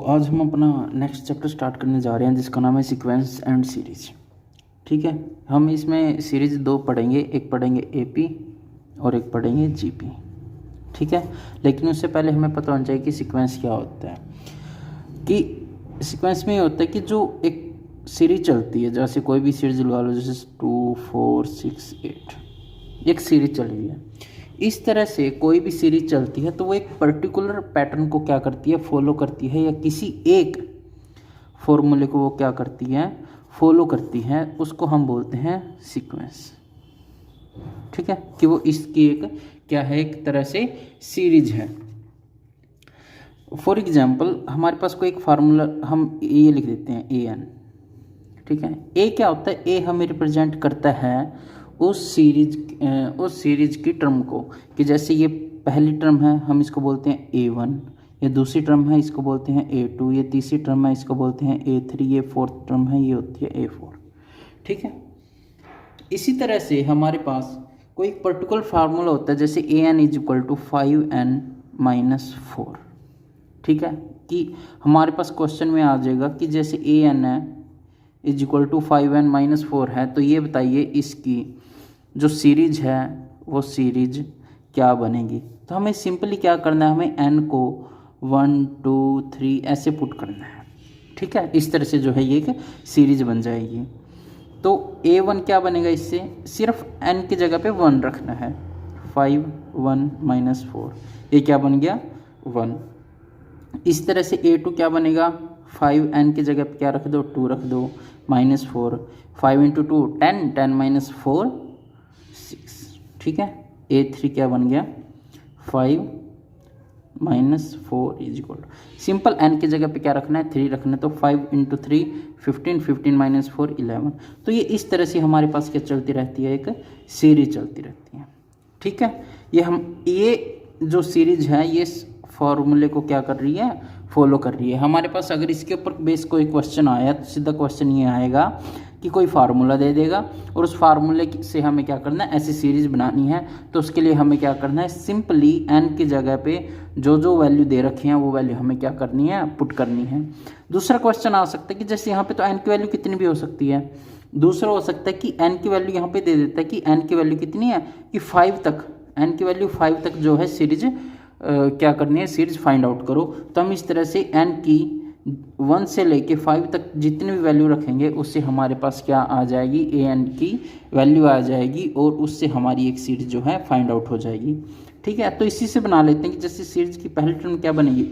आज हम अपना नेक्स्ट चैप्टर स्टार्ट करने जा रहे हैं जिसका नाम है सीक्वेंस एंड सीरीज। ठीक है, हम इसमें सीरीज दो पढ़ेंगे, एक पढ़ेंगे एपी और एक पढ़ेंगे जीपी। ठीक है, लेकिन उससे पहले हमें पता होना चाहिए कि सीक्वेंस क्या होता है। कि सीक्वेंस में ये होता है कि जो एक सीरीज चलती है, जैसे कोई भी सीरीज लगा लो, जैसे 2 4 6 8 एक सीरीज चल रही है। इस तरह से कोई भी सीरीज चलती है तो वो एक पर्टिकुलर पैटर्न को क्या करती है, फॉलो करती है, या किसी एक फॉर्मूले को वो क्या करती है, फॉलो करती है। उसको हम बोलते हैं सीक्वेंस। ठीक है, कि वो इसकी एक क्या है, एक तरह से सीरीज है। फॉर एग्जाम्पल हमारे पास कोई एक फार्मूला, हम ये लिख देते हैं ए एन। ठीक है, ए क्या होता है, ए हमें रिप्रेजेंट करता है उस सीरीज की टर्म को, कि जैसे ये पहली टर्म है हम इसको बोलते हैं A1, ये दूसरी टर्म है इसको बोलते हैं A2, ये तीसरी टर्म है इसको बोलते हैं A3, ये फोर्थ टर्म है ये होती है A4। ठीक है, इसी तरह से हमारे पास कोई एक पर्टिकुलर फार्मूला होता है, जैसे AN = 5n-4। ठीक है, कि हमारे पास क्वेश्चन में आ जाएगा कि जैसे AN है = 5n-4 है, तो ये बताइए इसकी जो सीरीज है वो सीरीज क्या बनेगी। तो हमें सिंपली क्या करना है, हमें n को 1 2 3 ऐसे पुट करना है। ठीक है, इस तरह से जो है ये एक सीरीज बन जाएगी। तो A1 क्या बनेगा, इससे सिर्फ n की जगह पे 1 रखना है, 5 1 -4, ये क्या बन गया 1। इस तरह से A2 क्या बनेगा, 5n की जगह पे क्या रख दो, 2 रख दो, -4, 5 × 2 10, 10 - 4 6। ठीक है, A3 क्या बन गया, 5 -4 = सिंपल n की जगह पे क्या रखना है, 3 रखना है। तो 5 × 3 15, 15 - 4 11। तो ये इस तरह से हमारे पास क्या चलती रहती है, एक सीरीज चलती रहती है। ठीक है, ये जो सीरीज है ये फॉर्मूले को क्या कर रही है, फॉलो कर रही है। हमारे पास अगर इसके ऊपर बेस कोई क्वेश्चन आया तो सीधा क्वेश्चन ये आएगा कि कोई फार्मूला दे देगा और उस फार्मूले से हमें क्या करना है, ऐसी सीरीज बनानी है। तो उसके लिए हमें क्या करना है, सिंपली n की जगह पे जो जो वैल्यू दे रखी है वो वैल्यू हमें क्या करनी है, पुट करनी है। दूसरा क्वेश्चन आ सकता है कि जैसे यहाँ पे तो n की वैल्यू कितनी भी हो सकती है। दूसरा हो सकता है कि n की वैल्यू यहाँ पे दे देता है कि n की वैल्यू कितनी है, कि 5 तक, n की वैल्यू 5 तक जो है सीरीज क्या करनी है, सीरीज फाइंड आउट करो। तो हम इस तरह से n की 1 से लेके 5 तक जितनी भी वैल्यू रखेंगे उससे हमारे पास क्या आ जाएगी, an की वैल्यू आ जाएगी और उससे हमारी एक सीरीज जो है फाइंड आउट हो जाएगी। ठीक है, तो इसी से बना लेते हैं कि जैसे सीरीज की पहली टर्म क्या बनेगी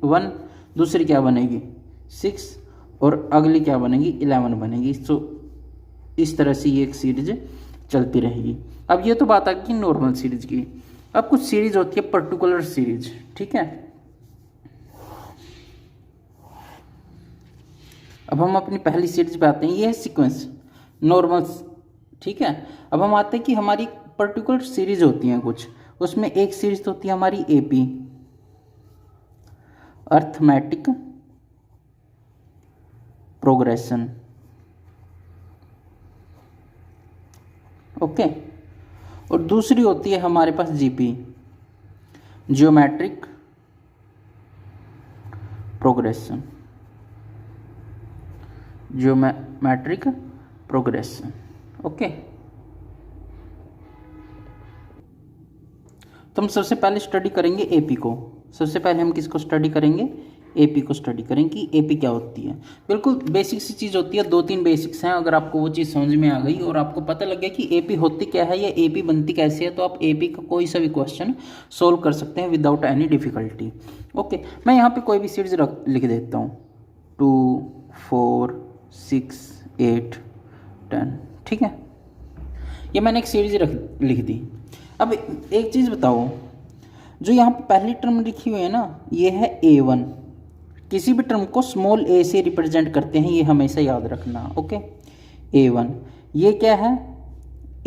1, दूसरी क्या बनेगी 6 और अगली क्या बनेगी 11 बनेगी। तो इस तरह से ये एक सीरीज चलती रहेगी। अब ये तो बात आ गई नॉर्मल सीरीज की। अब कुछ सीरीज होती है पर्टिकुलर सीरीज। ठीक है, अब हम अपनी पहली सीरीज पे आते हैं, ये है सीक्वेंस नॉर्मल। ठीक है, अब हम आते हैं कि हमारी पर्टिकुलर सीरीज होती हैं कुछ, उसमें एक सीरीज होती है हमारी एपी, अर्थमेटिक प्रोग्रेशन। ओके, और दूसरी होती है हमारे पास GP, geometric progression, geometric progression. Okay, तो हम सबसे पहले स्टडी करेंगे एपी को। सबसे पहले हम किसको स्टडी करेंगे, एपी को स्टडी करेंगे कि एपी क्या होती है। बिल्कुल बेसिक सी चीज़ होती है, 2-3 बेसिक्स हैं। अगर आपको वो चीज़ समझ में आ गई और आपको पता लग गया कि एपी होती क्या है या एपी बनती कैसे है, तो आप एपी का कोई सा भी क्वेश्चन सोल्व कर सकते हैं विदाउट एनी डिफिकल्टी। ओके, मैं यहाँ पे कोई भी सीरीज लिख देता हूँ, 2 4 6 8 10। ठीक है, ये मैंने एक सीरीज लिख दी। अब एक चीज़ बताओ, जो यहाँ पे पहली टर्म लिखी हुई है ना, ये है A1। किसी भी टर्म को स्मॉल a से रिप्रेजेंट करते हैं, ये हमेशा याद रखना। ओके, A1, ये क्या है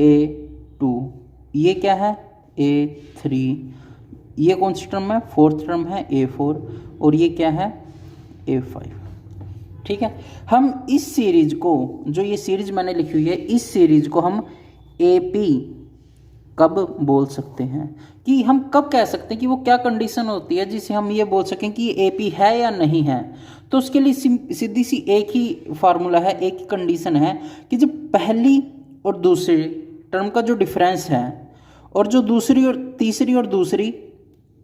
A2, ये क्या है A3, ये कौन सी टर्म है, फोर्थ टर्म है A4, और ये क्या है A5। ठीक है, हम इस सीरीज को, जो ये सीरीज मैंने लिखी हुई है, इस सीरीज को हम AP कब बोल सकते हैं, कि हम कब कह सकते हैं कि वो क्या कंडीशन होती है जिसे हम ये बोल सकें कि ये AP है या नहीं है। तो उसके लिए सीधी सी एक ही फार्मूला है, एक ही कंडीशन है कि जब पहली और दूसरी टर्म का जो डिफरेंस है और जो दूसरी और तीसरी और दूसरी,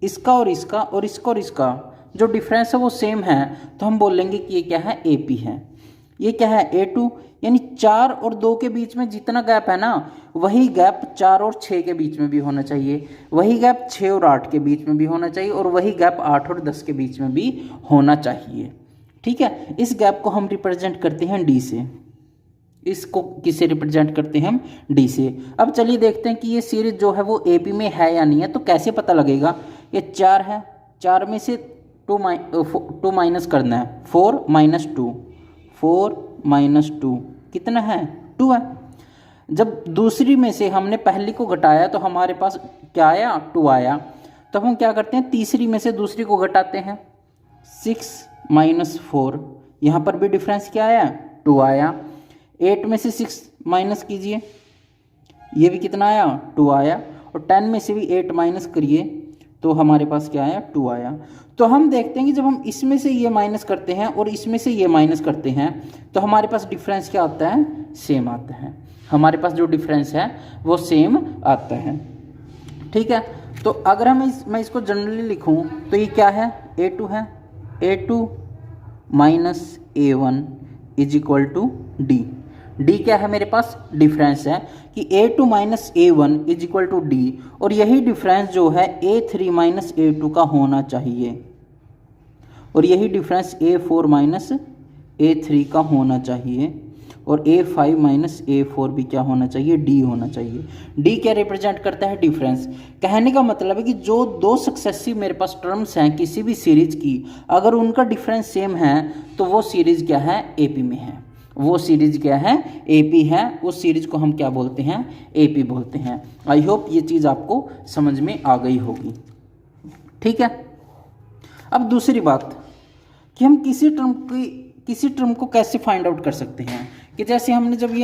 इसका और इसका और इसका और इसका जो डिफरेंस है वो सेम है, तो हम बोलेंगे कि ये क्या है, AP है। ये क्या है, A2, यानी 4 और 2 के बीच में जितना गैप है ना, वही गैप 4 और 6 के बीच में भी होना चाहिए, वही गैप 6 और 8 के बीच में भी होना चाहिए, और वही गैप 8 और 10 के बीच में भी होना चाहिए। ठीक है, इस गैप को हम रिप्रेजेंट करते हैं D से। इसको किसे रिप्रेजेंट करते हैं हम, D से। अब चलिए देखते हैं कि ये सीरीज जो है वो AP में है या नहीं है। तो कैसे पता लगेगा, ये 4 है, 4 में से 2 माइनस करना है, 4 माइनस 2, 4 माइनस 2 कितना है, 2 है। जब दूसरी में से हमने पहली को घटाया तो हमारे पास क्या आया, 2 आया। तो हम क्या करते हैं, तीसरी में से दूसरी को घटाते हैं, 6 माइनस 4, यहाँ पर भी डिफरेंस क्या आया, 2 आया। 8 में से 6 माइनस कीजिए, ये भी कितना आया, 2 आया। और 10 में से भी 8 माइनस करिए तो हमारे पास क्या आया, 2 आया। तो हम देखते हैं कि जब हम इसमें से ये माइनस करते हैं और इसमें से ये माइनस करते हैं तो हमारे पास डिफरेंस क्या आता है, सेम आता है। हमारे पास जो डिफरेंस है वो सेम आता है। ठीक है, तो अगर मैं इसको जनरली लिखूं तो ये क्या है, A2 है, A2 minus A1 is equal to D। D क्या है, मेरे पास डिफरेंस है कि A2 minus A1 is equal to D, और यही डिफरेंस जो है A3 माइनस A2 का होना चाहिए, और यही डिफरेंस A4 माइनस A3 का होना चाहिए, और A5 माइनस A4 भी क्या होना चाहिए, D होना चाहिए। D क्या रिप्रेजेंट करता है, डिफरेंस। कहने का मतलब है कि जो दो सक्सेसिव मेरे पास टर्म्स हैं किसी भी सीरीज की, अगर उनका डिफरेंस सेम है तो वो सीरीज क्या है, AP में है। वो सीरीज क्या है, AP है। उस सीरीज को हम क्या बोलते हैं, AP बोलते हैं। आई होप ये चीज़ आपको समझ में आ गई होगी। ठीक है, अब दूसरी बात कि हम किसी टर्म को कैसे फाइंड आउट कर सकते हैं, कि जैसे हमने जब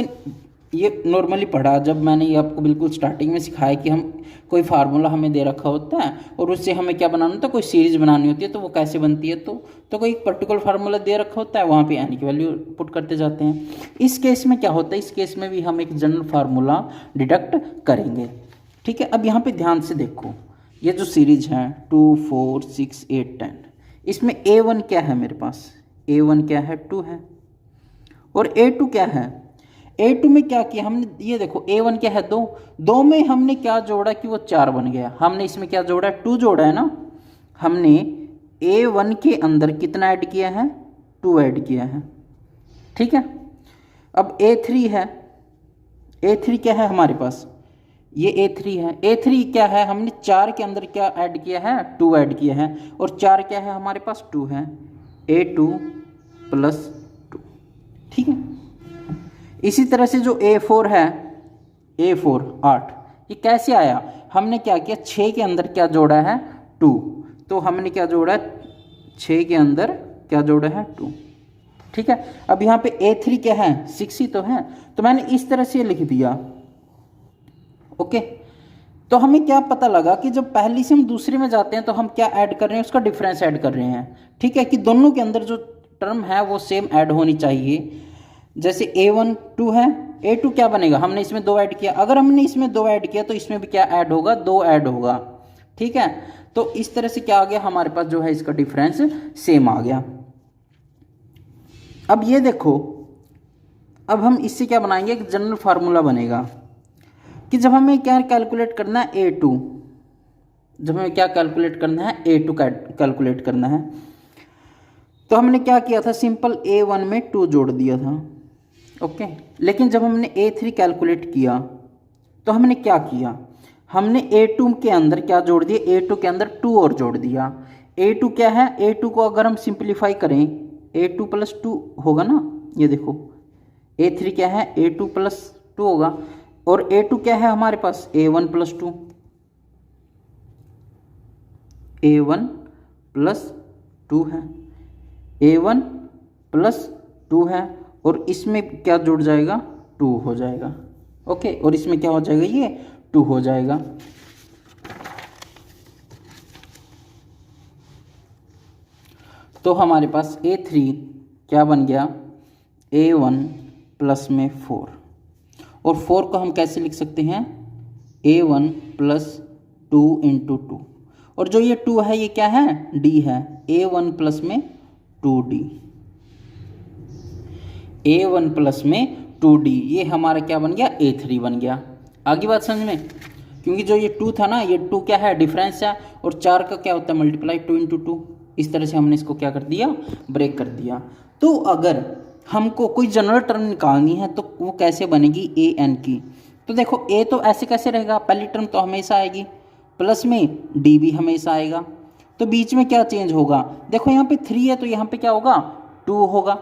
ये नॉर्मली पढ़ा, जब मैंने ये आपको बिल्कुल स्टार्टिंग में सिखाया कि हम कोई फार्मूला हमें दे रखा होता है और उससे हमें क्या बनाना होता है, कोई सीरीज बनानी होती है, तो वो कैसे बनती है, तो कोई पर्टिकुलर फार्मूला दे रखा होता है, वहाँ पे n की वैल्यू पुट करते जाते हैं। इस केस में क्या होता है, इस केस में भी हम एक जनरल फार्मूला डिडक्ट करेंगे। ठीक है, अब यहाँ पे ध्यान से देखो, ये जो सीरीज है 2 4 6 8 10, इसमें A1 क्या है, मेरे पास A1 क्या है, 2 है, और A2 क्या है, A2 में क्या किया हमने, ये देखो A1 क्या है, 2 में हमने क्या जोड़ा कि वो 4 बन गया। हमने इसमें क्या जोड़ा, 2 जोड़ा है ना। हमने A1 के अंदर कितना ऐड किया है, 2 ऐड किया है। ठीक है, अब A3 है, A3 क्या है हमारे पास, ये A3 है। A3 क्या है, हमने 4 के अंदर क्या ऐड किया है, 2 ऐड किया है, और 4 क्या है हमारे पास, 2 है। A2 plus 2। ठीक है, इसी तरह से जो A4 है, A4 8, ये कैसे आया, हमने क्या किया, 6 के अंदर क्या जोड़ा है, 2, तो हमने क्या जोड़ा है, 6 के अंदर क्या जोड़ा है, 2। ठीक है, अब यहाँ पे A3 क्या है, 6 ही तो है, तो मैंने इस तरह से लिख दिया। ओके, तो हमें क्या पता लगा कि जब पहली से हम दूसरी में जाते हैं तो हम क्या ऐड कर रहे हैं, उसका डिफरेंस ऐड कर रहे हैं। ठीक है, कि दोनों के अंदर जो टर्म है वो सेम ऐड होनी चाहिए। जैसे A1 2 है, A2 क्या बनेगा, हमने इसमें 2 ऐड किया, अगर हमने इसमें 2 ऐड किया तो इसमें भी क्या ऐड होगा, 2 ऐड होगा। ठीक है, तो इस तरह से क्या आ गया, हमारे पास जो है इसका डिफरेंस सेम आ गया। अब ये देखो, अब हम इससे क्या बनाएंगे, एक जनरल फार्मूला बनेगा कि जब हमें क्या कैलकुलेट करना है, A2, जब हमें क्या कैलकुलेट करना है, A2 कैलकुलेट करना है, तो हमने क्या किया था, सिंपल A1 में 2 जोड़ दिया था। ओके, लेकिन जब हमने A3 कैलकुलेट किया तो हमने क्या किया, हमने A2 के अंदर क्या जोड़ दिया, A2 के अंदर 2 और जोड़ दिया। A2 क्या है, A2 को अगर हम सिंप्लीफाई करें, A2 प्लस 2 होगा ना, ये देखो A3 क्या है, A2 प्लस 2 होगा, और A2 क्या है हमारे पास, A1 प्लस 2, A1 प्लस 2 है, A1 प्लस 2 है, और इसमें क्या जुड़ जाएगा, 2 हो जाएगा। ओके, और इसमें क्या हो जाएगा, ये 2 हो जाएगा। तो हमारे पास A3 क्या बन गया, A1 प्लस में 4, और 4 को हम कैसे लिख सकते हैं, A1 प्लस 2 इंटू 2, और जो ये 2 है ये क्या है, D है, A1 प्लस में 2D, A1 प्लस में 2D, ये हमारा क्या बन गया, A3 बन गया। आगे बात समझ में, क्योंकि जो ये 2 था ना, ये 2 क्या है, डिफरेंस है, और 4 का क्या होता है, मल्टीप्लाई, 2 इंटू 2, इस तरह से हमने इसको क्या कर दिया, ब्रेक कर दिया। तो अगर हमको कोई जनरल टर्म निकालनी है तो वो कैसे बनेगी, ए एन की। तो देखो ए तो ऐसे कैसे रहेगा, पहली टर्म तो हमेशा आएगी, प्लस में डी भी हमेशा आएगा, तो बीच में क्या चेंज होगा, देखो यहाँ पे 3 है तो यहाँ पे क्या होगा, 2 होगा।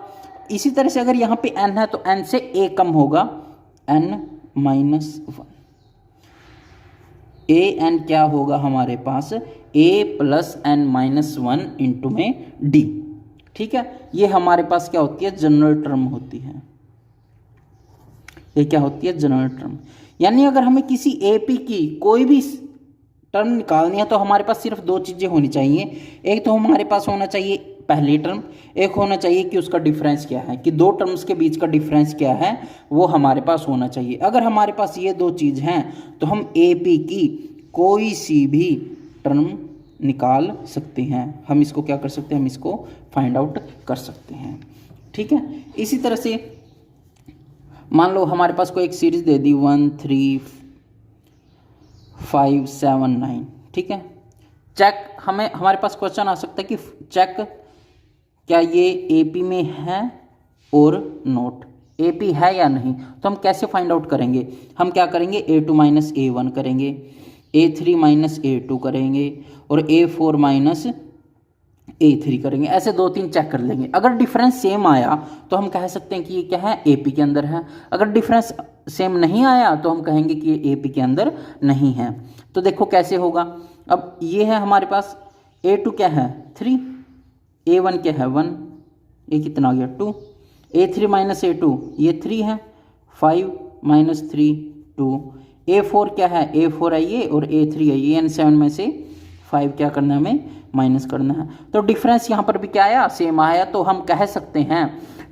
इसी तरह से अगर यहाँ पे n है तो n से a कम होगा, n-1, ए एन क्या होगा हमारे पास, a प्लस n-1 इंटू में d, ठीक है। ये हमारे पास क्या होती है, जनरल टर्म होती है, ये क्या होती है, जनरल टर्म। यानी अगर हमें किसी एपी की कोई भी टर्म निकालनी है तो हमारे पास सिर्फ 2 चीज़ें होनी चाहिए, एक तो हमारे पास होना चाहिए पहली टर्म, एक होना चाहिए कि उसका डिफरेंस क्या है, कि 2 टर्म्स के बीच का डिफरेंस क्या है, वो हमारे पास होना चाहिए। अगर हमारे पास ये 2 चीज़ हैं तो हम एपी की कोई सी भी टर्म निकाल सकते हैं, हम इसको क्या कर सकते हैं, हम इसको फाइंड आउट कर सकते हैं, ठीक है। इसी तरह से मान लो हमारे पास कोई एक सीरीज दे दी 1 3 5 7 9, ठीक है। चेक, हमारे पास क्वेश्चन आ सकता है कि चेक क्या ये एपी में है और नोट, एपी है या नहीं। तो हम कैसे फाइंड आउट करेंगे, हम क्या करेंगे, A2 माइनस A1 करेंगे, A3 माइनस A2 करेंगे, और A4 माइनस A3 करेंगे, ऐसे 2-3 चेक कर लेंगे। अगर डिफरेंस सेम आया तो हम कह सकते हैं कि ये क्या है, एपी के अंदर है। अगर डिफरेंस सेम नहीं आया तो हम कहेंगे कि ये एपी के अंदर नहीं है। तो देखो कैसे होगा, अब ये है हमारे पास A2 क्या है 3, A1 क्या है 1, ये कितना आ गया 2, A3 माइनस A2 ये 3 है, 5 माइनस 3 2, A4 क्या है, A4 है ये, और A3 है ये, N7 में से 5 क्या करना है, हमें माइनस करना है। तो डिफरेंस यहाँ पर भी क्या आया, सेम आया। तो हम कह सकते हैं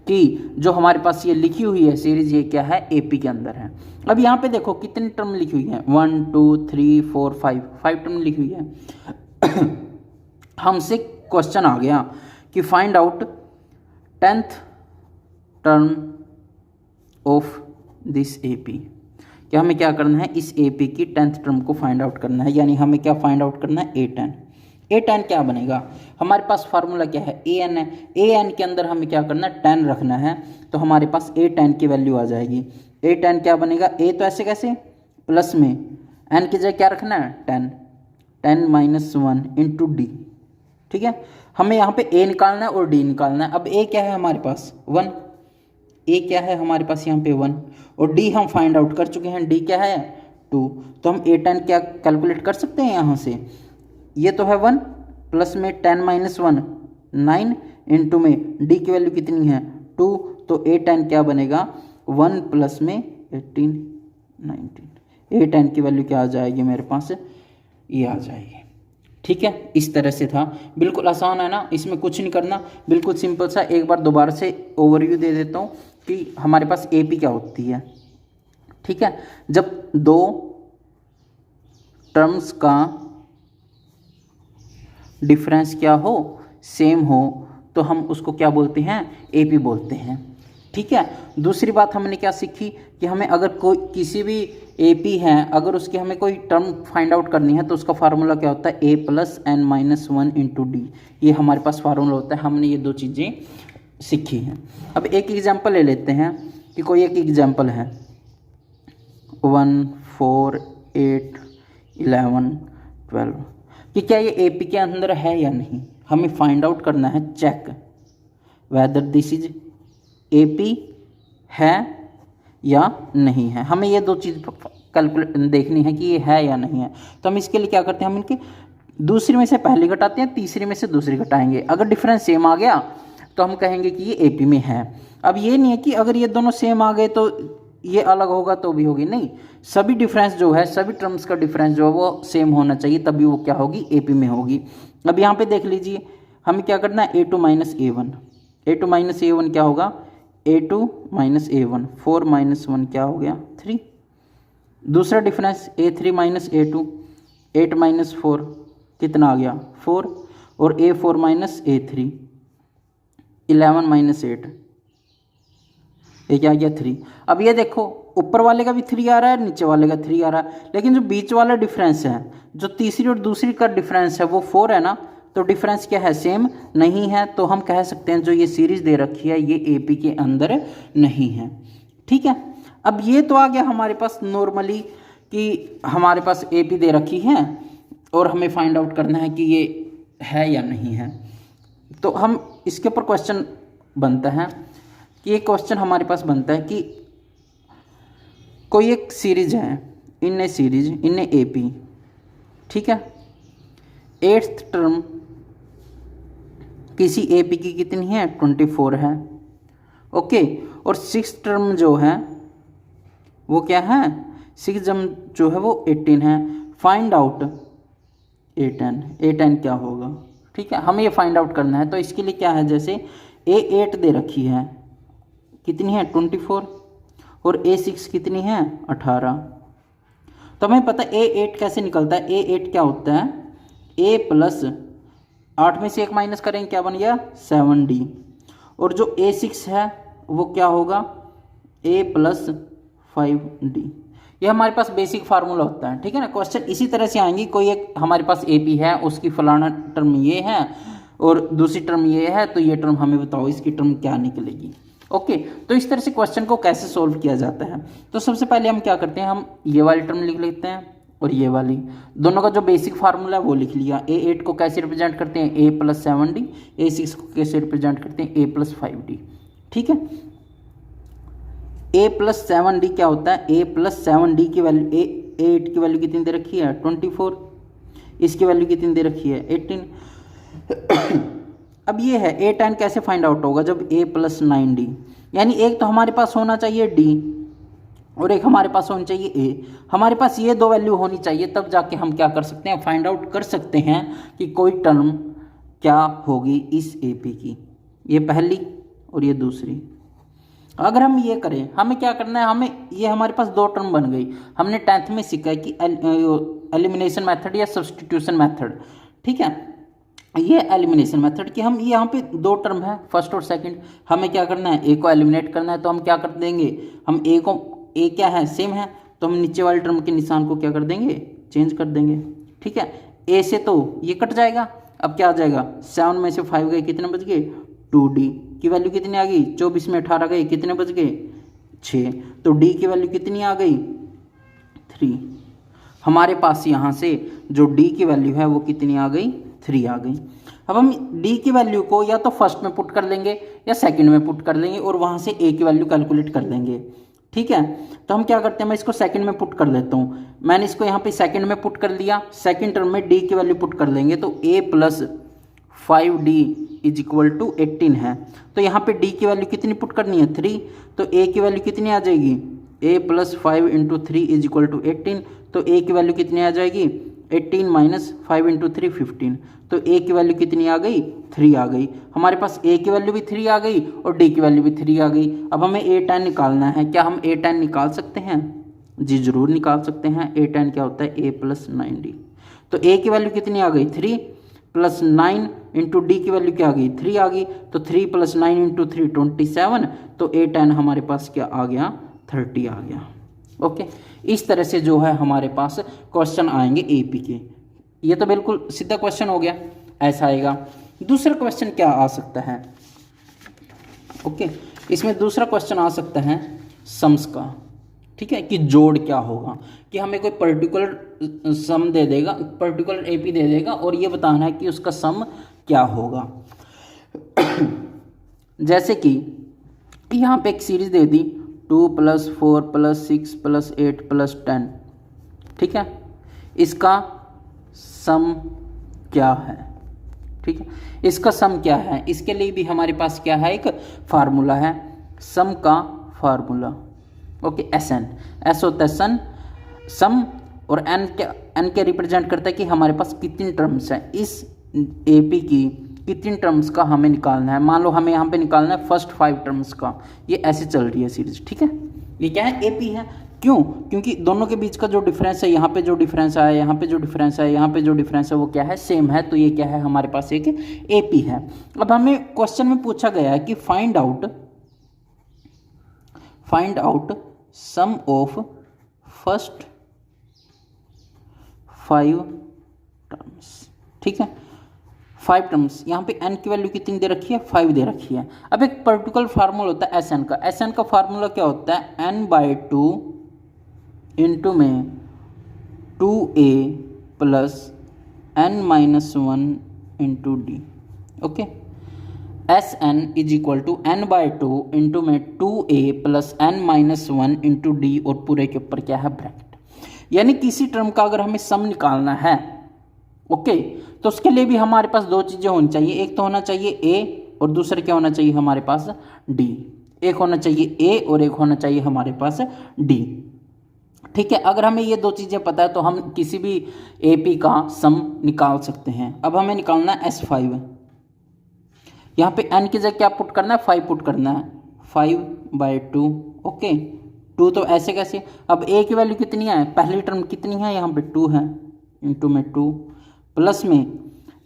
कि जो हमारे पास ये लिखी हुई है सीरीज, ये क्या है, एपी के अंदर है। अब यहाँ पे देखो कितनी टर्म लिखी हुई है, 1 2 3 4 5 टर्म लिखी हुई है। हमसे क्वेश्चन आ गया कि find out 10th term of this AP, क्या हमें क्या करना है, इस एपी की 10th टर्म को फाइंड आउट करना है। यानी हमें क्या फाइंड आउट करना है, A10। A10 क्या बनेगा, हमारे पास फार्मूला क्या है, AN है, AN के अंदर हमें क्या करना है, 10 रखना है, तो हमारे पास A10 की वैल्यू आ जाएगी। A10 क्या बनेगा, A तो ऐसे कैसे, प्लस में N की जगह क्या रखना है 10, 10 माइनस 1 इंटू D, ठीक है। हमें यहाँ पे A निकालना है और D निकालना है। अब A क्या है हमारे पास 1, A क्या है हमारे पास यहाँ पे 1, और D हम फाइंड आउट कर चुके हैं, D क्या है 2। तो हम A10 क्या कैलकुलेट कर सकते हैं यहाँ से, ये तो है 1 प्लस में 10 माइनस 1 9 इंटू में D की वैल्यू कितनी है 2, तो A10 क्या बनेगा 1 प्लस में 18 19, A10 की वैल्यू क्या आ जाएगी मेरे पास, ये आ जाएगी, ठीक है। इस तरह से था, बिल्कुल आसान है ना, इसमें कुछ नहीं करना, बिल्कुल सिंपल सा। एक बार दोबारा से ओवरव्यू दे देता हूँ कि हमारे पास एपी क्या होती है, ठीक है। जब 2 टर्म्स का डिफरेंस क्या हो, सेम हो, तो हम उसको क्या बोलते हैं, एपी बोलते हैं, ठीक है। दूसरी बात हमने क्या सीखी कि हमें अगर कोई किसी भी एपी है, अगर उसकी हमें कोई टर्म फाइंड आउट करनी है तो उसका फार्मूला क्या होता है, A plus N minus 1 into D, ये हमारे पास फार्मूला होता है। हमने ये 2 चीज़ें सीखी हैं। अब एक एग्जांपल ले लेते हैं कि कोई एक एग्जांपल है 1 4 8 11 12, कि क्या ये एपी के अंदर है या नहीं। हमें फाइंड आउट करना है, check whether this is AP है या नहीं है। हमें ये 2 चीज़ कैलकुलेट देखनी है कि ये है या नहीं है। तो हम इसके लिए क्या करते हैं, हम इनके दूसरी में से पहली घटाते हैं, तीसरी में से दूसरी घटाएंगे। अगर डिफरेंस सेम आ गया तो हम कहेंगे कि ये एपी में है। अब ये नहीं है कि अगर ये दोनों सेम आ गए तो ये अलग होगा तो भी होगी, नहीं, सभी डिफरेंस जो है, सभी टर्म्स का डिफरेंस जो है वो सेम होना चाहिए, तभी वो क्या होगी, AP में होगी। अब यहाँ पे देख लीजिए, हमें क्या करना है, A2 minus A1, A2 minus A1 क्या होगा, A2 माइनस A1, 4 माइनस 1 क्या हो गया, 3। दूसरा difference A3 minus A2, 8 minus 4 कितना आ गया, 4, और A4 माइनस A3, 11 माइनस 8, ये क्या आ गया, 3। अब ये देखो, ऊपर वाले का भी 3 आ रहा है, नीचे वाले का 3 आ रहा है, लेकिन जो बीच वाला डिफरेंस है, जो तीसरी और दूसरी का डिफरेंस है वो 4 है ना, तो डिफरेंस क्या है, सेम नहीं है, तो हम कह सकते हैं जो ये सीरीज दे रखी है ये AP के अंदर नहीं है। ठीक है, अब ये तो आ गया हमारे पास नॉर्मली कि हमारे पास AP दे रखी है और हमें फाइंड आउट करना है कि ये है या नहीं है। तो हम इसके ऊपर क्वेश्चन बनता है कि एक क्वेश्चन हमारे पास बनता है कि कोई एक सीरीज है, इन ए AP, ठीक है, 8th टर्म किसी AP की कितनी है, 24 है, ओके, और 6th टर्म जो है वो क्या है, 6 टर्म जो है वो 18 है, फाइंड आउट A10 क्या होगा। ठीक है, हमें ये फाइंड आउट करना है, तो इसके लिए क्या है, जैसे A8 दे रखी है, कितनी है, 24, और A6 कितनी है, 18। तो हमें पता है A8 कैसे निकलता है, A8 क्या होता है, A प्लस 8 में से 1 माइनस करेंगे क्या बन गया, 7D, और जो A6 है वो क्या होगा, A प्लस 5D। ये हमारे पास बेसिक फार्मूला होता है। ठीक है ना, क्वेश्चन इसी तरह से आएंगी, कोई एक हमारे पास AP है, उसकी फलाना टर्म ये है और दूसरी टर्म ये है, तो ये टर्म हमें बताओ इसकी टर्म क्या निकलेगी। ओके, तो इस तरह से क्वेश्चन को कैसे सोल्व किया जाता है। तो सबसे पहले हम क्या करते हैं, हम ये वाली टर्म लिख लेते हैं और ये वाली, दोनों का जो बेसिक फार्मूला है वो लिख लिया। A8 को कैसे रिप्रेजेंट करते हैं, A प्लस 7D, A6 को कैसे रिप्रेजेंट करते हैं, A प्लस 5D। ठीक है, A प्लस 7D क्या होता है, A प्लस 7D की वैल्यू, A8 की वैल्यू कितनी दे रखी है, 24, इसकी वैल्यू कितनी दे रखी है, 18। अब ये है A10 कैसे फाइंड आउट होगा, जब A प्लस 9D, यानी एक तो हमारे पास होना चाहिए D और एक हमारे पास होनी चाहिए A। हमारे पास ये दो वैल्यू होनी चाहिए, तब जाके हम क्या कर सकते हैं, फाइंड आउट कर सकते हैं कि कोई टर्म क्या होगी इस AP की, ये पहली और ये दूसरी। अगर हम ये करें, हमें क्या करना है, हमें ये हमारे पास दो टर्म बन गई। हमने 10th में सीखा है कि एलिमिनेशन मेथड या सब्स्टिट्यूशन मेथड। ठीक है, ये एलिमिनेशन मेथड कि हम यहाँ पे दो टर्म है, फर्स्ट और सेकंड, हमें क्या करना है, ए को एलिमिनेट करना है। तो हम क्या कर देंगे, हम ए क्या है, सेम है, तो हम नीचे वाले टर्म के निशान को क्या कर देंगे, चेंज कर देंगे। ठीक है, ए से तो ये कट जाएगा, अब क्या आ जाएगा, 7 में से 5 गए, कितने बच गए, 2D की वैल्यू कितनी आ गई, 24 में 18 गए, कितने बच गए, 6। तो D की वैल्यू कितनी आ गई, 3। हमारे पास यहाँ से जो D की वैल्यू है वो कितनी आ गई, 3 आ गई। अब हम D की वैल्यू को या तो फर्स्ट में पुट कर लेंगे या सेकंड में पुट कर लेंगे और वहाँ से A की वैल्यू कैलकुलेट कर लेंगे। ठीक है, तो हम क्या करते हैं, मैं इसको सेकंड में पुट कर लेता हूँ। मैंने इसको यहाँ पे सेकंड में पुट कर लिया, सेकंड टर्म में D की वैल्यू पुट कर लेंगे, तो A plus 5D is equal to 18 है। तो यहाँ पे D की वैल्यू कितनी पुट करनी है, 3। तो A की वैल्यू कितनी आ जाएगी, A plus 5 into 3 is equal to 18। तो A की वैल्यू कितनी आ जाएगी, 18 माइनस 5 इंटू 3 15। तो A की वैल्यू कितनी आ गई, 3 आ गई। हमारे पास A की वैल्यू भी 3 आ गई और D की वैल्यू भी 3 आ गई। अब हमें A10 निकालना है। क्या हम A10 निकाल सकते हैं, जी जरूर निकाल सकते हैं। A10 क्या होता है, A प्लस 9D। तो A की वैल्यू कितनी आ गई, 3 प्लस 9 इंटू D की वैल्यू क्या आ गई, 3 आ गई। तो 3 प्लस 9 इंटू 3 27। तो A10 हमारे पास क्या आ गया, 30 आ गया। ओके, इस तरह से जो है हमारे पास क्वेश्चन आएंगे AP के। ये तो बिल्कुल सीधा क्वेश्चन हो गया, ऐसा आएगा। दूसरा क्वेश्चन क्या आ सकता है, ओके, इसमें दूसरा क्वेश्चन आ सकता है सम्स का। ठीक है, कि जोड़ क्या होगा, कि हमें कोई पर्टिकुलर सम दे देगा, पर्टिकुलर AP दे देगा और ये बताना है कि उसका सम क्या होगा। जैसे कि यहाँ पे एक सीरीज दे दी 2 + 4 + 6 + 8 + 10। ठीक है, इसका सम क्या है। ठीक है, इसका सम क्या है, इसके लिए भी हमारे पास क्या है, एक फार्मूला है, सम का formula. Okay, S N, S होता है सन, सम, और एन के रिप्रेजेंट करता है कि हमारे पास कितनी टर्म्स है, इस एपी की कितनी टर्म्स का हमें निकालना है। मान लो हमें यहाँ पे निकालना है फर्स्ट 5 टर्म्स का, ये ऐसे चल रही है सीरीज, ठीक है। ये क्या है, एपी है। क्यों? क्योंकि दोनों के बीच का जो डिफरेंस है, यहाँ पे जो डिफरेंस आया, यहाँ पे जो डिफरेंस है, यहाँ पे जो डिफरेंस है, वो क्या है, सेम है। तो ये क्या है, हमारे पास एक एपी है। अब हमें क्वेश्चन में पूछा गया है कि find out sum of first 5 terms, ठीक है। 5 टर्म्स, यहाँ पे n की वैल्यू कितनी दे रखी है, 5 दे रखी है। अब एक पर्टिकुलर फार्मूला होता है एस एन का, एस एन का फार्मूला क्या होता है, n/2 इंटू में 2a plus n-1 into D, okay. S N is equal to n/2 into में 2a plus n-1 into D, और पूरे के ऊपर क्या है, ब्रैकेट। यानी किसी टर्म का अगर हमें सम निकालना है, ओके, तो उसके लिए भी हमारे पास 2 चीज़ें होनी चाहिए। एक तो होना चाहिए ए, और दूसरा क्या होना चाहिए हमारे पास, डी। एक होना चाहिए ए और एक होना चाहिए हमारे पास डी, ठीक है। अगर हमें ये 2 चीज़ें पता है तो हम किसी भी एपी का सम निकाल सकते हैं। अब हमें निकालना है S5, यहाँ पे n की जगह क्या पुट करना है, 5 पुट करना है, 5/2, ओके। 2 तो ऐसे कैसे, अब a की वैल्यू कितनी है, पहली टर्म कितनी है, यहाँ पे 2 है, इंटू में 2 प्लस में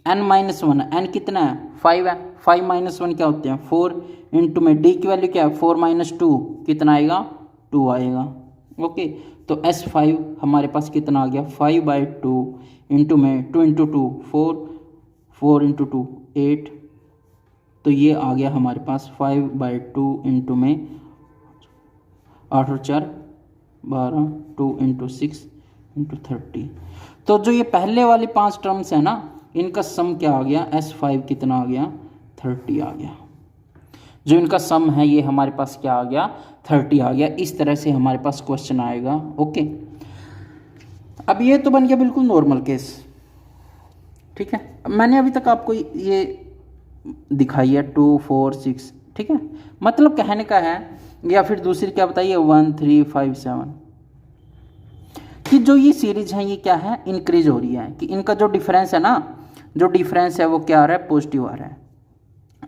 n-1, n कितना है, 5 है, 5-1 क्या होते हैं, 4, इंटू में d की वैल्यू क्या है, 4-2 कितना आएगा, 2 आएगा, ओके। तो S5 हमारे पास कितना आ गया, 5/2 इंटू में 2 इंटू 2 4, 4 इंटू 2 8, तो ये आ गया हमारे पास 5/2 इंटू में 8 और 4 12, 2 इंटू 6 इंटू 30। तो जो ये पहले वाली 5 टर्म्स है ना, इनका सम क्या आ गया, S5 कितना आ गया, 30 आ गया। जो इनका सम है ये हमारे पास क्या आ गया, 30 आ गया। इस तरह से हमारे पास क्वेश्चन आएगा, ओके। अब ये तो बन गया बिल्कुल नॉर्मल केस, ठीक है। मैंने अभी तक आपको ये दिखाई है 2 4 6, ठीक है। मतलब कहने का है, या फिर दूसरी क्या बताइए, 1 3 5 7, कि जो ये सीरीज है ये क्या है, इंक्रीज हो रही है, कि इनका जो डिफरेंस है ना, जो डिफरेंस है वो क्या आ रहा है, पॉजिटिव आ रहा है।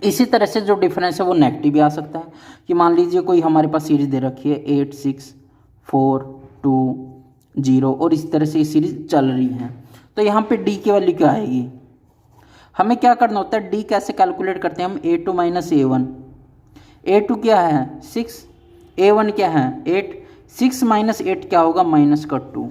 इसी तरह से जो डिफरेंस है वो नेगेटिव भी आ सकता है, कि मान लीजिए कोई हमारे पास सीरीज दे रखी है 8 6 4 2 0, और इस तरह से ये सीरीज चल रही है। तो यहाँ पे डी की वैल्यू क्या आएगी, हमें क्या करना होता है, डी कैसे कैलकुलेट करते हैं हम, a2 माइनस a1, a2 क्या है 6, a1 क्या है 8, 6 माइनस 8 क्या होगा, -2।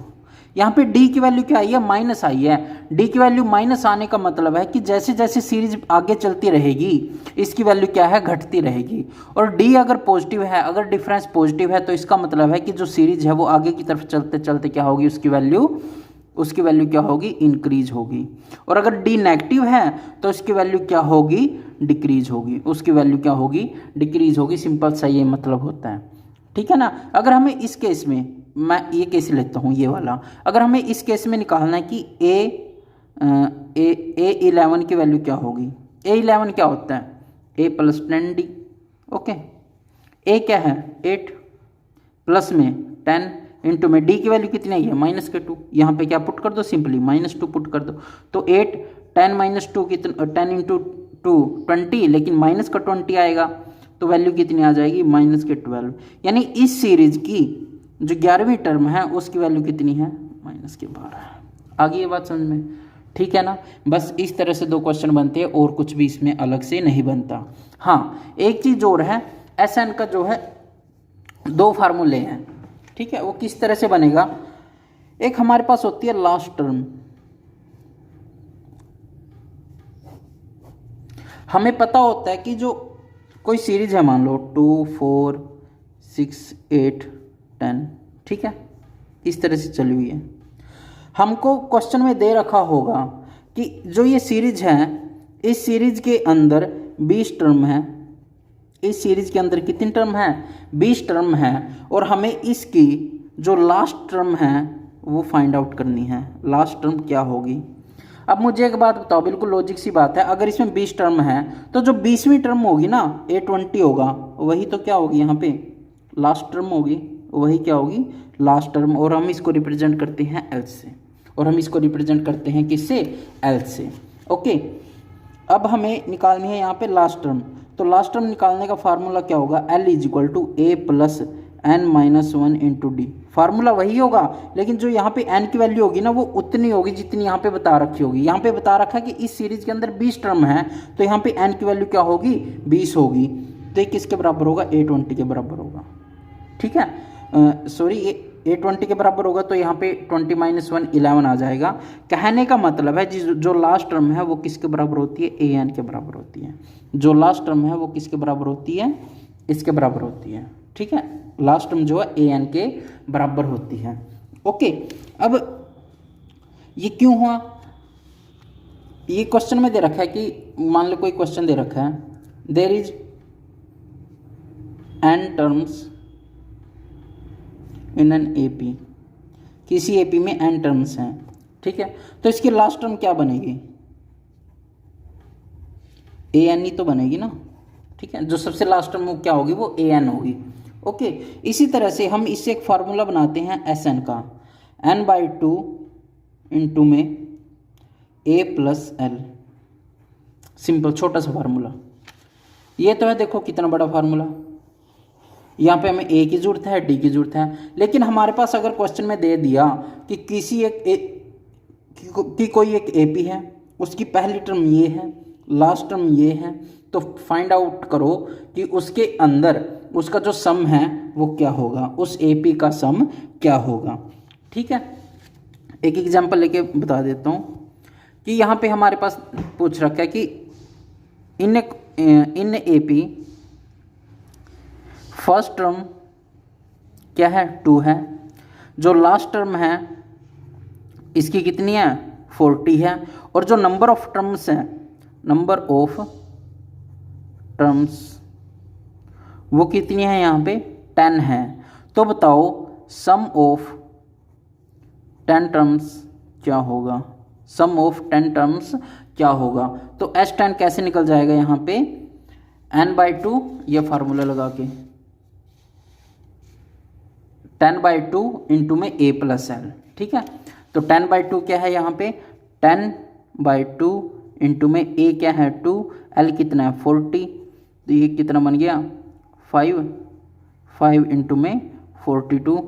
यहाँ पे d की वैल्यू क्या आई है, माइनस आई है। d की वैल्यू माइनस आने का मतलब है कि जैसे जैसे सीरीज आगे चलती रहेगी इसकी वैल्यू क्या है, घटती रहेगी। और d अगर पॉजिटिव है, अगर डिफरेंस पॉजिटिव है, तो इसका मतलब है कि जो सीरीज है वो आगे की तरफ चलते चलते क्या होगी, उसकी वैल्यू क्या होगी, इंक्रीज होगी। और अगर d नेगेटिव है तो इसकी वैल्यू क्या होगी, डिक्रीज होगी, उसकी वैल्यू क्या होगी, डिक्रीज होगी। सिंपल सा ये मतलब होता है, ठीक है ना। अगर हमें इस केस में, मैं ये केस लेता हूँ ये वाला, अगर हमें इस केस में निकालना है कि A11 की वैल्यू क्या होगी, A11 क्या होता है, A plus 10D, okay. A क्या है 8 प्लस में 10 इंटू में D की वैल्यू कितनी आई है, -2, यहाँ पे क्या पुट कर दो, सिंपली -2 पुट कर दो। तो 8 10 - 2 कितना, 10 इंटू 2 20, लेकिन माइनस का 20 आएगा, तो वैल्यू कितनी आ जाएगी, -12। यानी इस सीरीज की जो 11वीं टर्म है उसकी वैल्यू कितनी है, -12। आ गई ये बात समझ में, ठीक है ना। बस इस तरह से 2 क्वेश्चन बनते हैं, और कुछ भी इसमें अलग से नहीं बनता। हाँ, एक चीज़ और है, SN का जो है 2 फार्मूले हैं, ठीक है। वो किस तरह से बनेगा, एक हमारे पास होती है लास्ट टर्म, हमें पता होता है कि जो कोई सीरीज है, मान लो 2 4 6 8 10, ठीक है, इस तरह से चली हुई है। हमको क्वेश्चन में दे रखा होगा कि जो ये सीरीज है, इस सीरीज के अंदर 20 टर्म है, इस सीरीज के अंदर कितनी टर्म है, 20 टर्म है, और हमें इसकी जो लास्ट टर्म है वो फाइंड आउट करनी है, लास्ट टर्म क्या होगी। अब मुझे एक बात बताओ, बिल्कुल लॉजिक सी बात है, अगर इसमें 20 टर्म है तो जो 20वीं टर्म होगी ना, A20 होगा, वही तो क्या होगी यहाँ पे लास्ट टर्म होगी, वही क्या होगी, लास्ट टर्म। और हम इसको रिप्रेजेंट करते हैं एल से, और हम इसको रिप्रेजेंट करते हैं किससे, एल से। ओके, अब हमें निकालनी है यहाँ पे लास्ट टर्म। तो लास्ट टर्म निकालने का फार्मूला क्या होगा, L is equal to A plus N minus one into D. Formula वही होगा, लेकिन जो यहाँ पे एन की वैल्यू होगी ना वो उतनी होगी जितनी यहाँ पे बता रखी होगी। यहाँ पे बता रखा है कि इस सीरीज के अंदर 20 टर्म है, तो यहाँ पे एन की वैल्यू क्या होगी, 20 होगी। तो ये किसके बराबर होगा, A20 के बराबर होगा। ठीक है, सॉरी, ये A20 के बराबर होगा, तो यहाँ पे 20 माइनस 1 11 आ जाएगा। कहने का मतलब है जो लास्ट टर्म है वो किसके बराबर होती है, AN के बराबर होती है। जो लास्ट टर्म है वो किसके बराबर होती है, इसके बराबर होती है। ठीक है, लास्ट टर्म जो है AN के बराबर होती है। ओके, अब ये क्यों हुआ, ये क्वेश्चन में दे रखा है कि मान लो कोई क्वेश्चन दे रखा है, there is n terms in an AP, किसी AP में n टर्म्स हैं। ठीक है, तो इसकी लास्ट टर्म क्या बनेगी, AN ही तो बनेगी ना। ठीक है, जो सबसे लास्ट टर्म क्या होगी वो AN होगी। ओके, इसी तरह से हम इससे एक फार्मूला बनाते हैं SN का, n/2 इंटू में A प्लस L। सिंपल छोटा सा फार्मूला ये तो है। देखो कितना बड़ा फार्मूला, यहाँ पे हमें A की जरूरत है, D की जरूरत है, लेकिन हमारे पास अगर क्वेश्चन में दे दिया कि किसी कि कोई एक AP है, उसकी पहली टर्म ये है, लास्ट टर्म ये है, तो फाइंड आउट करो कि उसके अंदर उसका जो सम है वो क्या होगा, उस AP का सम क्या होगा। ठीक है, एक एग्जांपल लेके बता देता हूँ कि यहाँ पे हमारे पास पूछ रखा है कि इन AP फर्स्ट टर्म क्या है, 2 है, जो लास्ट टर्म है इसकी कितनी है, 40 है, और जो नंबर ऑफ टर्म्स है, नंबर ऑफ टर्म्स वो कितनी है, यहाँ पे 10 है। तो बताओ सम ऑफ 10 टर्म्स क्या होगा, सम ऑफ 10 टर्म्स क्या होगा। तो S10 कैसे निकल जाएगा, यहाँ पे n/2 ये फार्मूला लगा के 10/2 इंटू में A प्लस L। ठीक है, तो 10/2 क्या है, यहाँ पे 10/2 इंटू में A क्या है 2, L कितना है 40, तो ये कितना बन गया 5 इंटू में 42,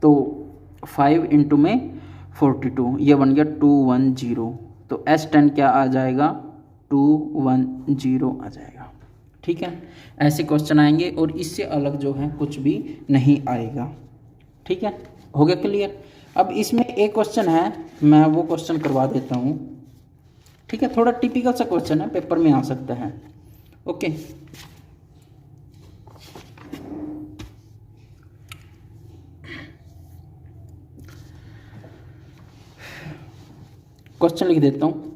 तो 5 इंटू में 42 ये बन गया 210। तो S10 क्या आ जाएगा, 210 आ जाएगा। ठीक है, ऐसे क्वेश्चन आएंगे और इससे अलग जो है कुछ भी नहीं आएगा। ठीक है, हो गया क्लियर। अब इसमें एक क्वेश्चन है, मैं वो क्वेश्चन करवा देता हूँ। ठीक है, थोड़ा टिपिकल सा क्वेश्चन है, पेपर में आ सकता है। ओके, क्वेश्चन लिख देता हूँ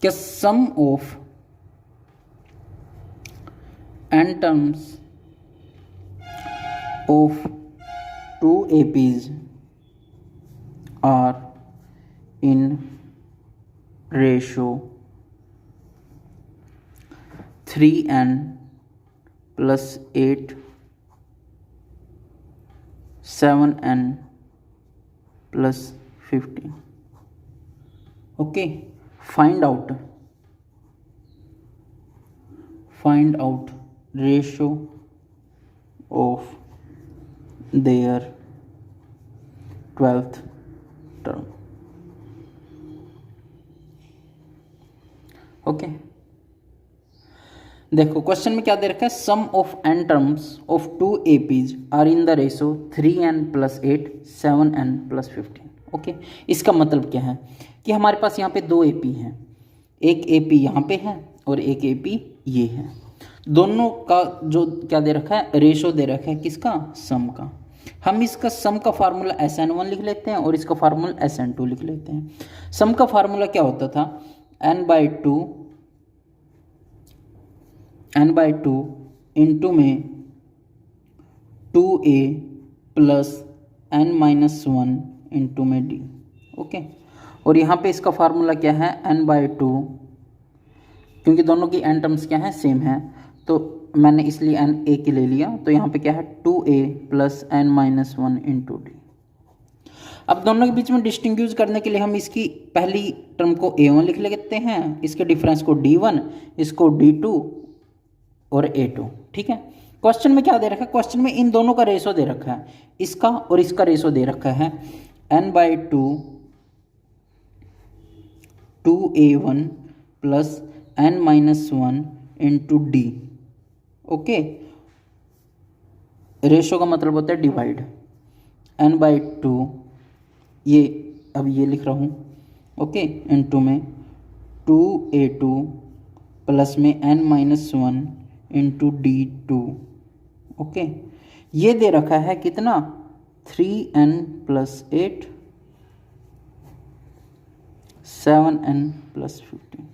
क्या sum of n terms of 2 APs are in ratio 3n plus 8 7n plus 15. Okay, find out ratio of their 12th term. Okay, देखो क्वेश्चन में क्या दे रखा है, sum of n terms of 2 APs are in the ratio 3n plus 8 7n plus 15। Okay, इसका मतलब क्या है कि हमारे पास यहाँ पे 2 AP हैं, एक AP यहाँ पे है और एक AP ये है। दोनों का जो क्या दे रखा है, रेशो दे रखा है, किसका, सम का। हम इसका सम का फार्मूला SN1 लिख लेते हैं और इसका फार्मूला SN2 लिख लेते हैं। सम का फार्मूला क्या होता था, n/2 इंटू में 2a प्लस n-1 इंटू में d। ओके, और यहाँ पे इसका फार्मूला क्या है, n/2, क्योंकि दोनों की n टर्म्स क्या है, सेम है, तो मैंने इसलिए n a की ले लिया, तो यहाँ पे क्या है 2a plus n minus 1 into D. अब दोनों के बीच में डिस्टिंग्विश करने के लिए हम इसकी पहली टर्म को a1 लिख लेते हैं, इसके डिफरेंस को d1, इसको d2 और a2। ठीक है, क्वेश्चन में क्या दे रखा है, क्वेश्चन में इन दोनों का रेशो दे रखा है, इसका और इसका रेशो दे रखा है n/2 2a1 plus n minus 1 into D. Okay, ratio का मतलब होता है डिवाइड, n/2 ये अब ये लिख रहा हूँ, ओके, इंटू में 2a2 प्लस में n minus 1 into d2। Okay, ये दे रखा है कितना 3n प्लस 8 7n प्लस 15।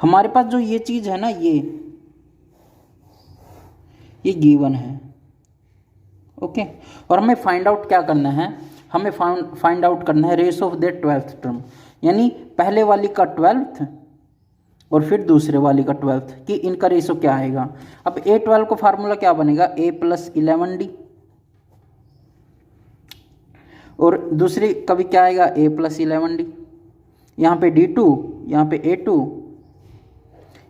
हमारे पास जो ये चीज़ है ना, ये गिवन है। ओके, और हमें फाइंड आउट क्या करना है, हमें फाइंड आउट करना है ratio of the 12th term, यानी पहले वाली का 12th और फिर दूसरे वाली का 12th कि इनका रेशो क्या आएगा। अब a12 को फार्मूला क्या बनेगा, a प्लस 11d, और दूसरी का भी क्या आएगा, a प्लस 11d। यहाँ पे d2, यहाँ पे a2,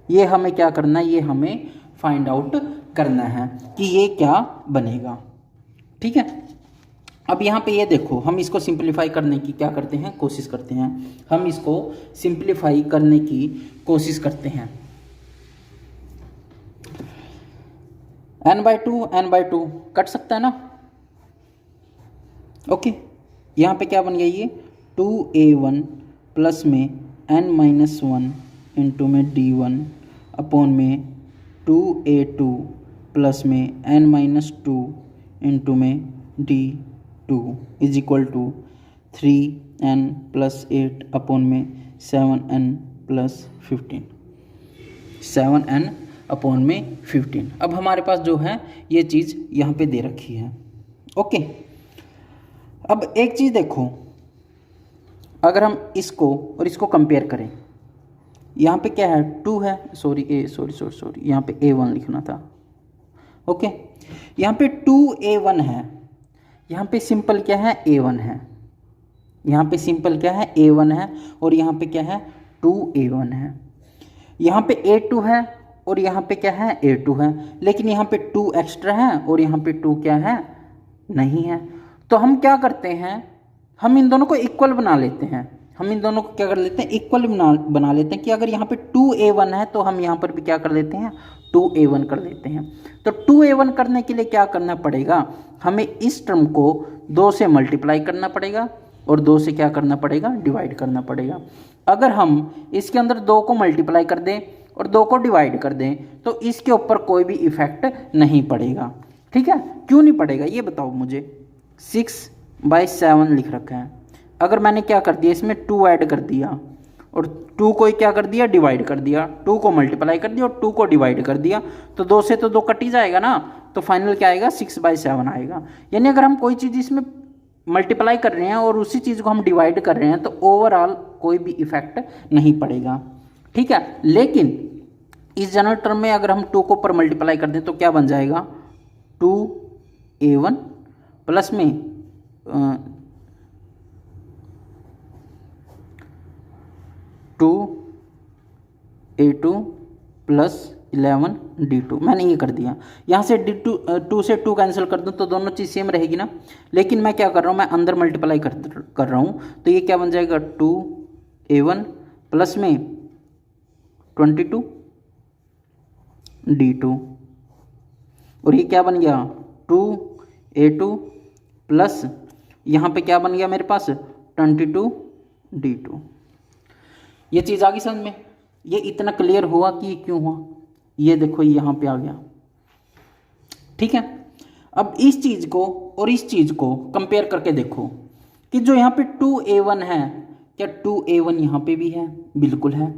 ये हमें क्या करना है, ये हमें फाइंड आउट करना है कि ये क्या बनेगा। ठीक है, अब यहाँ पे ये देखो, हम इसको सिंप्लीफाई करने की क्या करते हैं, कोशिश करते हैं। हम इसको सिंप्लीफाई करने की कोशिश करते हैं। n/2 कट सकता है ना। ओके, यहाँ पे क्या बन गया, ये 2a1 प्लस में n माइनस 1 इंटू में d1 अपॉन में 2a2 प्लस में n माइनस 2 इंटू में d2 is equal to 3n plus 8 upon में 7n प्लस 15, 7n अपॉन में 15। अब हमारे पास जो है ये चीज़ यहाँ पे दे रखी है। ओके, अब एक चीज़ देखो, अगर हम इसको और इसको कंपेयर करें, यहाँ पे क्या है 2 है, सॉरी यहाँ पे a1 लिखना था। ओके, यहाँ पे 2a1 है, यहाँ पे सिंपल क्या है a1 है, यहाँ पे सिंपल क्या है a1 है, और यहाँ पे क्या है 2a1 है। यहाँ पे a2 है और यहाँ पे क्या है a2 है, लेकिन यहाँ पे 2 एक्स्ट्रा है और यहाँ पे 2 क्या है, नहीं है। तो हम क्या करते हैं, हम इन दोनों को इक्वल बना लेते हैं। हम इन दोनों को क्या कर लेते हैं, इक्वल बना लेते हैं कि अगर यहाँ पे 2a1 है तो हम यहाँ पर भी क्या कर लेते हैं, 2a1 कर लेते हैं। तो 2a1 करने के लिए क्या करना पड़ेगा, हमें इस टर्म को 2 से मल्टीप्लाई करना पड़ेगा और 2 से क्या करना पड़ेगा, डिवाइड करना पड़ेगा। अगर हम इसके अंदर 2 को मल्टीप्लाई कर दें और 2 को डिवाइड कर दें तो इसके ऊपर कोई भी इफेक्ट नहीं पड़ेगा। ठीक है, क्यों नहीं पड़ेगा ये बताओ मुझे। 6/7 लिख रखा है, अगर मैंने क्या कर दिया, इसमें 2 ऐड कर दिया और 2 को क्या कर दिया, डिवाइड कर दिया, 2 को मल्टीप्लाई कर दिया और 2 को डिवाइड कर दिया, तो 2 से तो 2 कट ही जाएगा ना, तो फाइनल क्या आएगा 6/7 आएगा। यानी अगर हम कोई चीज़ इसमें मल्टीप्लाई कर रहे हैं और उसी चीज़ को हम डिवाइड कर रहे हैं तो ओवरऑल कोई भी इफेक्ट नहीं पड़ेगा। ठीक है, लेकिन इस जनरल टर्म में अगर हम 2 को पर मल्टीप्लाई कर दें तो क्या बन जाएगा, 2a1 प्लस में 2a2 प्लस 11d2, मैंने ये कर दिया। यहाँ से d2 से 2 कैंसिल कर दूँ तो दोनों चीज़ सेम रहेगी ना, लेकिन मैं क्या कर रहा हूँ, मैं अंदर मल्टीप्लाई कर रहा हूँ, तो ये क्या बन जाएगा 2a1 प्लस में 22d2, और ये क्या बन गया 2a2 प्लस यहाँ पे क्या बन गया मेरे पास 22d2। ये चीज़ आ गई समझ में, ये इतना क्लियर हुआ कि ये क्यों हुआ, ये देखो यहाँ पे आ गया। ठीक है, अब इस चीज़ को और इस चीज़ को कंपेयर करके देखो कि जो यहाँ पे 2a1 है, क्या 2a1 यहाँ पे भी है, बिल्कुल है।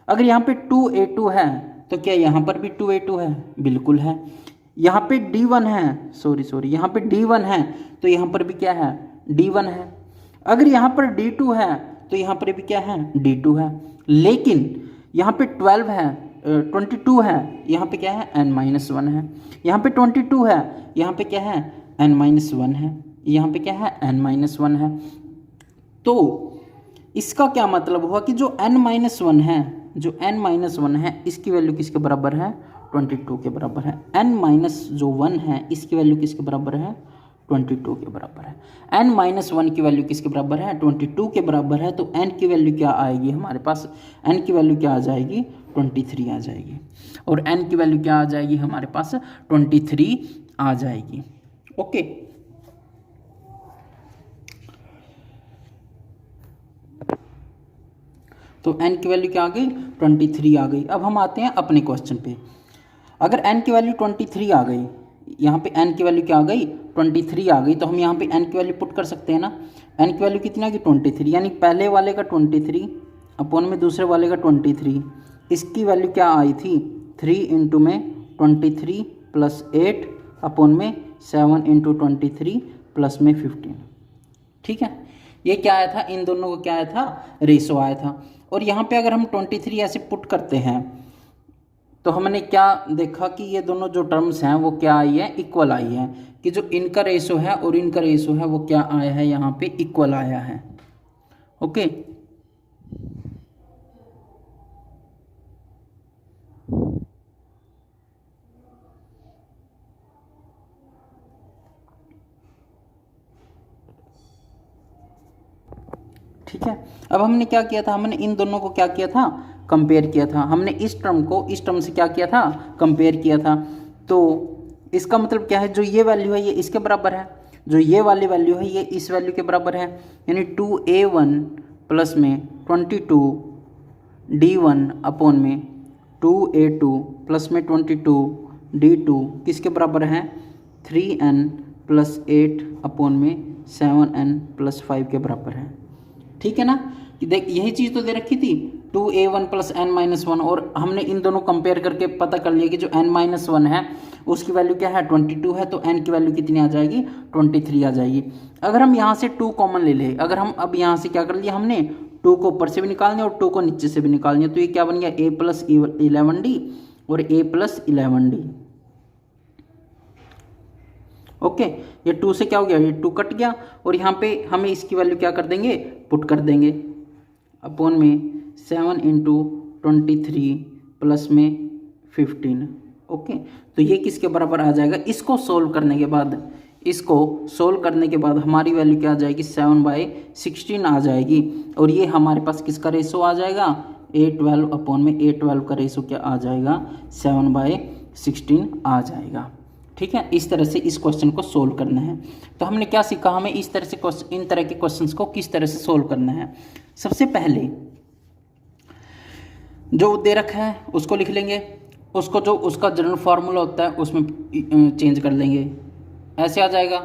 अगर यहाँ पे 2a2 है तो क्या यहाँ पर भी 2a2 है, बिल्कुल है। यहाँ पे d1 है, सॉरी यहाँ पे d1 है तो यहाँ पर भी क्या है, d1 है। अगर यहाँ पर d2 है तो यहाँ पर भी क्या है, d2 है। लेकिन यहाँ पे 12 है, 22 है, यहाँ पे क्या है n-1 है, यहाँ पे 22 है, यहाँ पे क्या है n-1 है, यहाँ पे क्या है n-1 है। तो इसका क्या मतलब हुआ कि जो n-1 है, जो n-1 है इसकी वैल्यू किसके बराबर है 22 के बराबर है। n-1 है इसकी वैल्यू किसके बराबर है 22 के बराबर है। n-1 की वैल्यू किसके बराबर है 22 के बराबर है। तो n की वैल्यू क्या आएगी हमारे पास, n की वैल्यू क्या आ जाएगी 23 आ जाएगी, और n की वैल्यू क्या आ जाएगी हमारे पास 23 आ जाएगी। ओके, तो n की वैल्यू क्या आ गई 23 आ गई। अब हम आते हैं अपने क्वेश्चन पे। अगर n की वैल्यू 23 आ गई, यहाँ पे n की वैल्यू क्या आ गई 23 आ गई, तो हम यहाँ पे n की वैल्यू पुट कर सकते हैं ना। n की वैल्यू कितनी आ गई 23, यानी पहले वाले का 23 अपॉन में दूसरे वाले का 23, इसकी वैल्यू क्या आई थी 3 इंटू में 23 प्लस 8 अपॉन में 7 इंटू 23 प्लस में 15। ठीक है, ये क्या आया था, इन दोनों को क्या आया था रेशो आया था। और यहाँ पे अगर हम 23 ऐसे पुट करते हैं तो हमने क्या देखा कि ये दोनों जो टर्म्स हैं वो क्या आई है इक्वल आई है, कि जो इनका रेशो है और इनका रेशो है वो क्या आया है यहाँ पे इक्वल आया है। ओके, ठीक है। अब हमने क्या किया था, हमने इन दोनों को क्या किया था कंपेयर किया था। हमने इस टर्म को इस टर्म से क्या किया था कंपेयर किया था। तो इसका मतलब क्या है, जो ये वैल्यू है ये इसके बराबर है, जो ये वाली वैल्यू है ये इस वैल्यू के बराबर है, यानी 2a1 प्लस में 22 d1 अपॉन में 2a2 प्लस में 22 d2 किसके बराबर है 3n प्लस 8 अपॉन में 7n प्लस 5 के बराबर है। ठीक है ना, कि देख यही चीज़ तो दे रखी थी 2a1 प्लस n-1, और हमने इन दोनों कंपेयर करके पता कर लिया कि जो n-1 है उसकी वैल्यू क्या है 22 है, तो n की वैल्यू कितनी आ जाएगी 23 आ जाएगी। अगर हम यहाँ से 2 कॉमन ले ले, अगर हम अब यहाँ से क्या कर लिया हमने 2 को ऊपर से भी निकालने और 2 को नीचे से भी निकालने, तो ये क्या बन गया a प्लस 11d और a प्लस 11d। ओके, ये 2 से क्या हो गया, ये 2 कट गया, और यहाँ पे हमें इसकी वैल्यू क्या कर देंगे पुट कर देंगे अपॉन में 7 इंटू 23 प्लस में 15। ओके, तो ये किसके बराबर आ जाएगा, इसको सोल्व करने के बाद, इसको सोल्व करने के बाद हमारी वैल्यू क्या आ जाएगी 7/16 आ जाएगी, और ये हमारे पास किसका रेशो आ जाएगा a12 अपॉन में a12 का रेशो क्या आ जाएगा 7/16 आ जाएगा। ठीक है, इस तरह से इस क्वेश्चन को सोल्व करना है। तो हमने क्या सीखा, हमें इस तरह से इन तरह के क्वेश्चंस को किस तरह से सोल्व करना है। सबसे पहले जो दे रखा है उसको लिख लेंगे, उसको जो उसका जनरल फार्मूला होता है उसमें चेंज कर लेंगे, ऐसे आ जाएगा।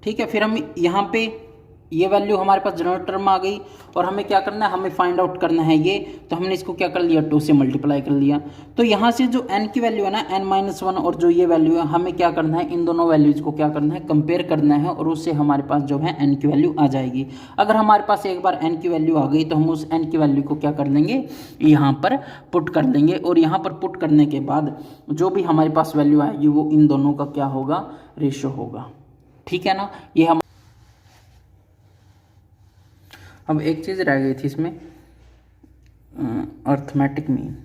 ठीक है, फिर हम यहाँ पे ये वैल्यू हमारे पास जनरल टर्म आ गई, और हमें क्या करना है, हमें फाइंड आउट करना है ये, तो हमने इसको क्या कर लिया 2 से मल्टीप्लाई कर लिया। तो यहाँ से जो n की वैल्यू है ना n-1 और जो ये वैल्यू है, हमें क्या करना है इन दोनों वैल्यूज को क्या करना है कंपेयर करना है, और उससे हमारे पास जो है n की वैल्यू आ जाएगी। अगर हमारे पास एक बार n की वैल्यू आ गई तो हम उस n की वैल्यू को क्या कर लेंगे यहाँ पर पुट कर देंगे, और यहाँ पर पुट करने के बाद जो भी हमारे पास वैल्यू आएगी वो इन दोनों का क्या होगा रेशो होगा। ठीक है ना, ये हम अब एक चीज़ रह गई थी इसमें, अर्थमेटिक मीन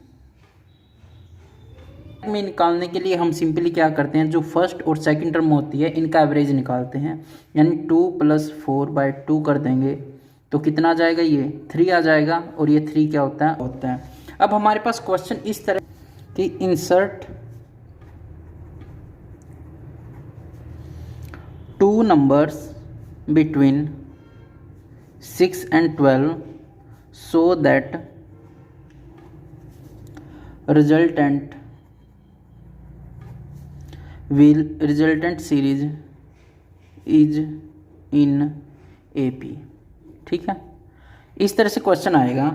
निकालने के लिए हम सिंपली क्या करते हैं, जो फर्स्ट और सेकंड टर्म होती है इनका एवरेज निकालते हैं, यानी 2 + 4/2 कर देंगे तो कितना आ जाएगा, ये 3 आ जाएगा, और ये 3 क्या होता है। अब हमारे पास क्वेश्चन इस तरह कि insert 2 numbers between 6 and 12 so that resultant series is in AP। ठीक है, इस तरह से क्वेश्चन आएगा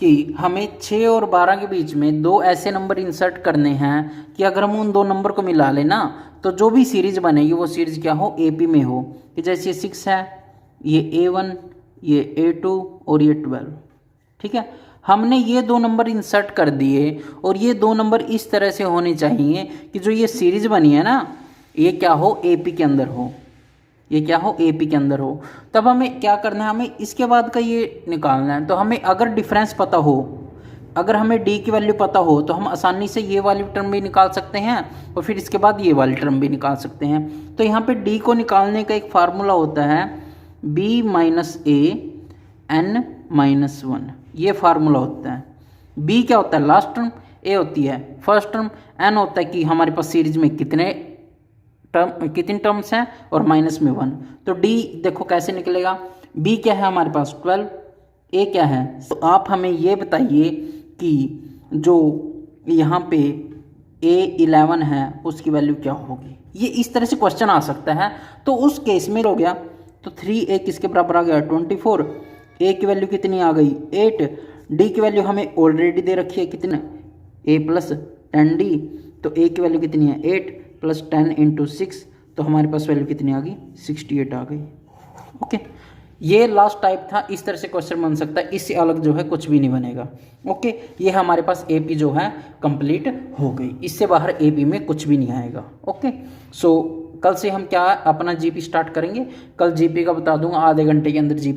कि हमें 6 और 12 के बीच में 2 ऐसे नंबर इंसर्ट करने हैं कि अगर हम उन 2 नंबर को मिला लेना तो जो भी सीरीज बनेगी वो सीरीज क्या हो AP में हो, कि जैसे 6 है, ये A1, ये A2 और ये 12। ठीक है, हमने ये दो नंबर इंसर्ट कर दिए और ये दो नंबर इस तरह से होने चाहिए कि जो ये सीरीज बनी है ना, ये क्या हो, एपी के अंदर हो, ये क्या हो, एपी के अंदर हो। तब हमें क्या करना है, हमें इसके बाद का ये निकालना है। तो हमें अगर डिफरेंस पता हो, अगर हमें डी की वैल्यू पता हो तो हम आसानी से ये वाली टर्म भी निकाल सकते हैं और फिर इसके बाद ये वाली टर्म भी निकाल सकते हैं। तो यहाँ पे डी को निकालने का एक फार्मूला होता है B minus A N minus 1, ये फार्मूला होता है। बी क्या होता है, लास्ट टर्म, ए होती है फर्स्ट टर्म, एन होता है कि हमारे पास सीरीज में कितनी टर्म्स हैं और माइनस में 1। तो डी देखो कैसे निकलेगा, बी क्या है हमारे पास 12, ए क्या है। तो आप हमें ये बताइए कि जो यहाँ पे A11 है उसकी वैल्यू क्या होगी। ये इस तरह से क्वेश्चन आ सकता है। तो उस केस में हो गया तो 3A किसके बराबर आ गया 24, A की वैल्यू कितनी आ गई 8, D की वैल्यू हमें ऑलरेडी दे रखी है कितना A प्लस 10D, तो A की वैल्यू कितनी है 8 प्लस 10 इंटू 6, तो हमारे पास वैल्यू कितनी आ गई 68 आ गई। ओके, ये लास्ट टाइप था, इस तरह से क्वेश्चन बन सकता है, इससे अलग जो है कुछ भी नहीं बनेगा। ओके, ये हमारे पास एपी जो है कंप्लीट हो गई, इससे बाहर एपी में कुछ भी नहीं आएगा। ओके, सो कल से हम क्या अपना जीपी स्टार्ट करेंगे, कल जीपी का बता दूंगा, आधे घंटे के अंदर जीपी